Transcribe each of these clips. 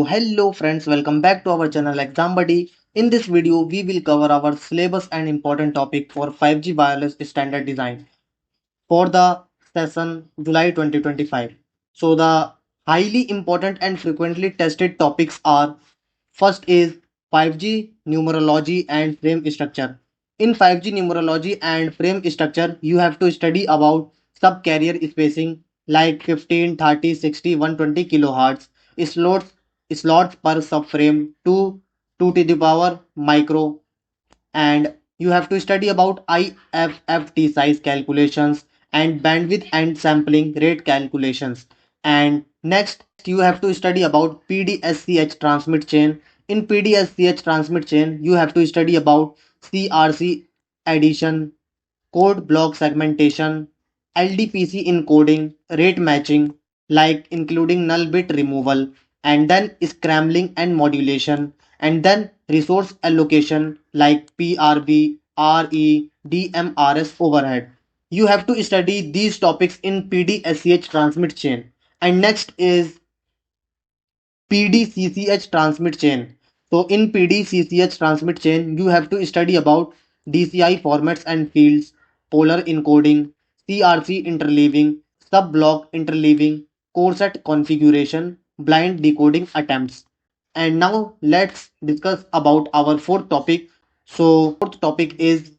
So hello friends, welcome back to our channel Exam Buddy. In this video, we will cover our syllabus and important topic for 5G wireless standard design for the session July 2025. So the highly important and frequently tested topics are: first is 5G numerology and frame structure. In 5G numerology and frame structure, you have to study about sub-carrier spacing like 15, 30, 60, 120 kilohertz, slots, slots per subframe, 2 to the power micro, and you have to study about IFFT size calculations and bandwidth and sampling rate calculations. And next, you have to study about PDSCH transmit chain. In PDSCH transmit chain, you have to study about CRC addition, code block segmentation, LDPC encoding, rate matching, like including null bit removal, and then scrambling and modulation, and then resource allocation like PRB, RE, DMRS overhead. You have to study these topics in PDSCH transmit chain. And next is PDCCH transmit chain. So in PDCCH transmit chain, you have to study about DCI formats and fields, polar encoding, CRC interleaving, sub-block interleaving, core set configuration, blind decoding attempts. And now let's discuss about our fourth topic. So fourth topic is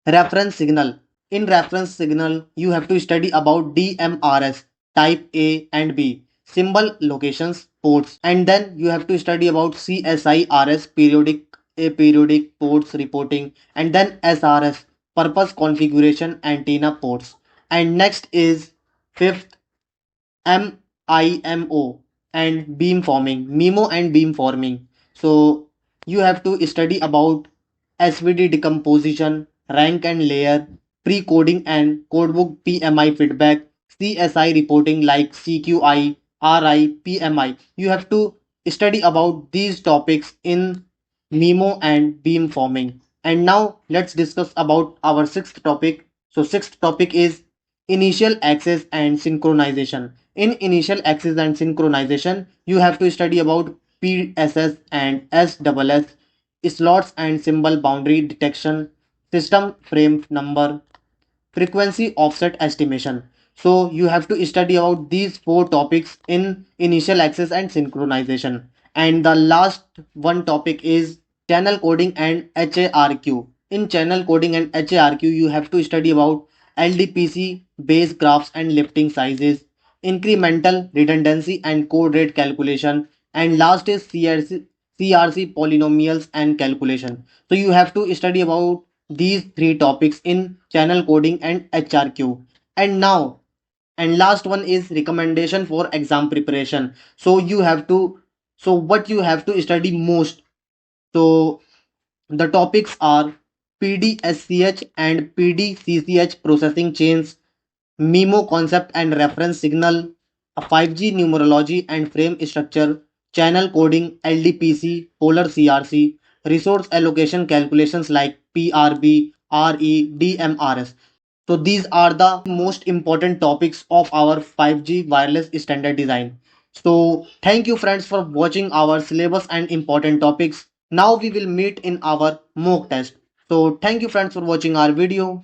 reference signal. In reference signal, you have to study about DMRS, type A and B, symbol locations, ports, and then you have to study about CSIRS, periodic ports reporting, and then SRS, purpose configuration antenna ports. And next is fifth MIMO and beam forming, MIMO and beam forming. So you have to study about SVD decomposition, rank and layer, pre-coding and codebook PMI feedback, CSI reporting like CQI, RI, PMI. You have to study about these topics in MIMO and beam forming. And now let's discuss about our sixth topic. So sixth topic is initial access and synchronization. In initial access and synchronization, you have to study about PSS and SSS, slots and symbol boundary detection, system frame number, frequency offset estimation. So you have to study about these four topics in initial access and synchronization. And the last one topic is channel coding and HARQ. In channel coding and HARQ, you have to study about LDPC, base graphs and lifting sizes, incremental redundancy and code rate calculation, and last is CRC polynomials and calculation. So you have to study about these three topics in channel coding and HRQ. And now, and last one is recommendation for exam preparation. So you have to, so what you have to study most. So the topics are PDSCH and PDCCH processing chains, MIMO concept and reference signal, a 5G numerology and frame structure, channel coding, LDPC, polar CRC, resource allocation calculations like PRB, RE, DMRS. So these are the most important topics of our 5G wireless standard design. So thank you friends for watching our syllabus and important topics. Now we will meet in our mock test. So thank you friends for watching our video.